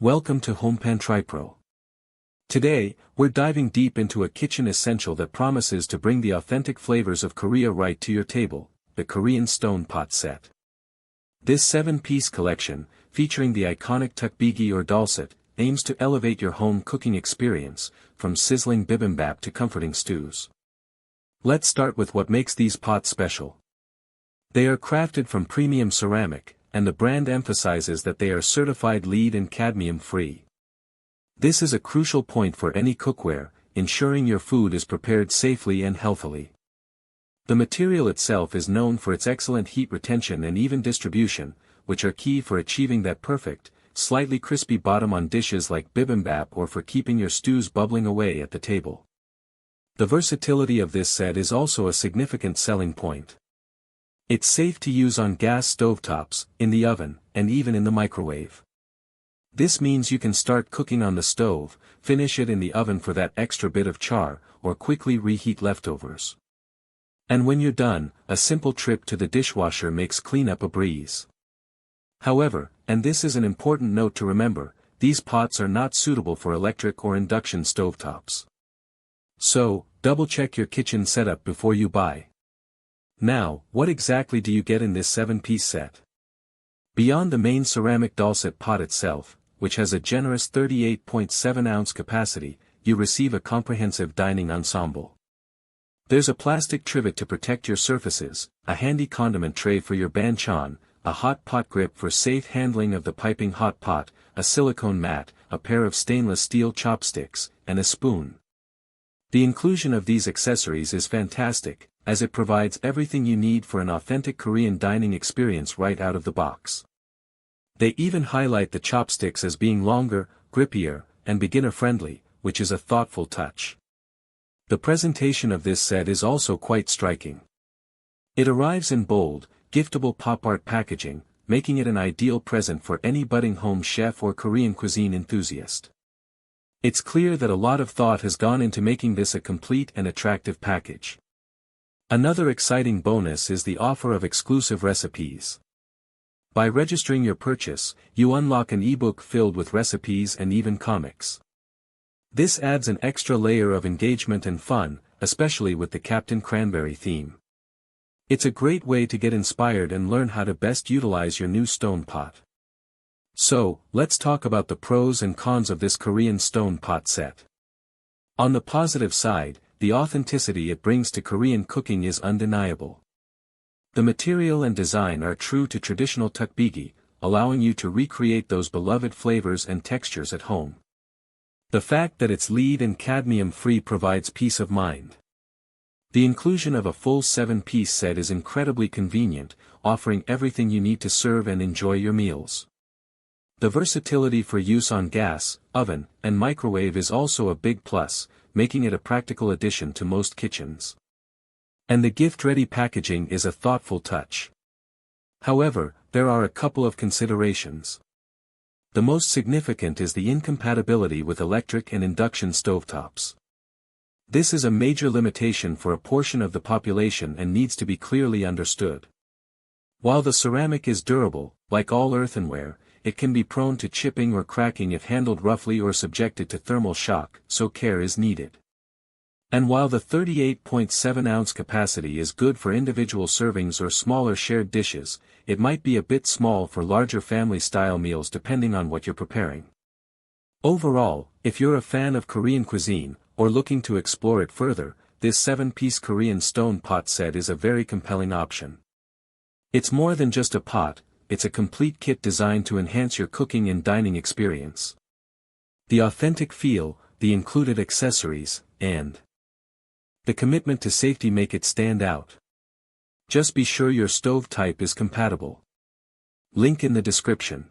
Welcome to Homepan Tripro. Today, we're diving deep into a kitchen essential that promises to bring the authentic flavors of Korea right to your table, the Korean Stone Pot Set. This 7-piece collection, featuring the iconic Ttukbaegi or Dolsot, aims to elevate your home cooking experience, from sizzling bibimbap to comforting stews. Let's start with what makes these pots special. They are crafted from premium ceramic, and the brand emphasizes that they are certified lead and cadmium free. This is a crucial point for any cookware, ensuring your food is prepared safely and healthily. The material itself is known for its excellent heat retention and even distribution, which are key for achieving that perfect, slightly crispy bottom on dishes like bibimbap or for keeping your stews bubbling away at the table. The versatility of this set is also a significant selling point. It's safe to use on gas stovetops, in the oven, and even in the microwave. This means you can start cooking on the stove, finish it in the oven for that extra bit of char, or quickly reheat leftovers. And when you're done, a simple trip to the dishwasher makes cleanup a breeze. However, and this is an important note to remember, these pots are not suitable for electric or induction stovetops. So, double-check your kitchen setup before you buy. Now, what exactly do you get in this 7-piece set? Beyond the main ceramic Dolsot pot itself, which has a generous 38.7-ounce capacity, you receive a comprehensive dining ensemble. There's a plastic trivet to protect your surfaces, a handy condiment tray for your banchan, a hot pot grip for safe handling of the piping hot pot, a silicone mat, a pair of stainless steel chopsticks, and a spoon. The inclusion of these accessories is fantastic, as it provides everything you need for an authentic Korean dining experience right out of the box. They even highlight the chopsticks as being longer, grippier, and beginner-friendly, which is a thoughtful touch. The presentation of this set is also quite striking. It arrives in bold, giftable pop art packaging, making it an ideal present for any budding home chef or Korean cuisine enthusiast. It's clear that a lot of thought has gone into making this a complete and attractive package. Another exciting bonus is the offer of exclusive recipes. By registering your purchase, you unlock an ebook filled with recipes and even comics. This adds an extra layer of engagement and fun, especially with the Captain Cranberry theme. It's a great way to get inspired and learn how to best utilize your new stone pot. So, let's talk about the pros and cons of this Korean stone pot set. On the positive side, the authenticity it brings to Korean cooking is undeniable. The material and design are true to traditional Ttukbaegi, allowing you to recreate those beloved flavors and textures at home. The fact that it's lead and cadmium-free provides peace of mind. The inclusion of a full 7-piece set is incredibly convenient, offering everything you need to serve and enjoy your meals. The versatility for use on gas, oven, and microwave is also a big plus, making it a practical addition to most kitchens. And the gift-ready packaging is a thoughtful touch. However, there are a couple of considerations. The most significant is the incompatibility with electric and induction stovetops. This is a major limitation for a portion of the population and needs to be clearly understood. While the ceramic is durable, like all earthenware, it can be prone to chipping or cracking if handled roughly or subjected to thermal shock, so care is needed. And while the 38.7-ounce capacity is good for individual servings or smaller shared dishes, it might be a bit small for larger family-style meals depending on what you're preparing. Overall, if you're a fan of Korean cuisine, or looking to explore it further, this 7-piece Korean stone pot set is a very compelling option. It's more than just a pot, it's a complete kit designed to enhance your cooking and dining experience. The authentic feel, the included accessories, and the commitment to safety make it stand out. Just be sure your stove type is compatible. Link in the description.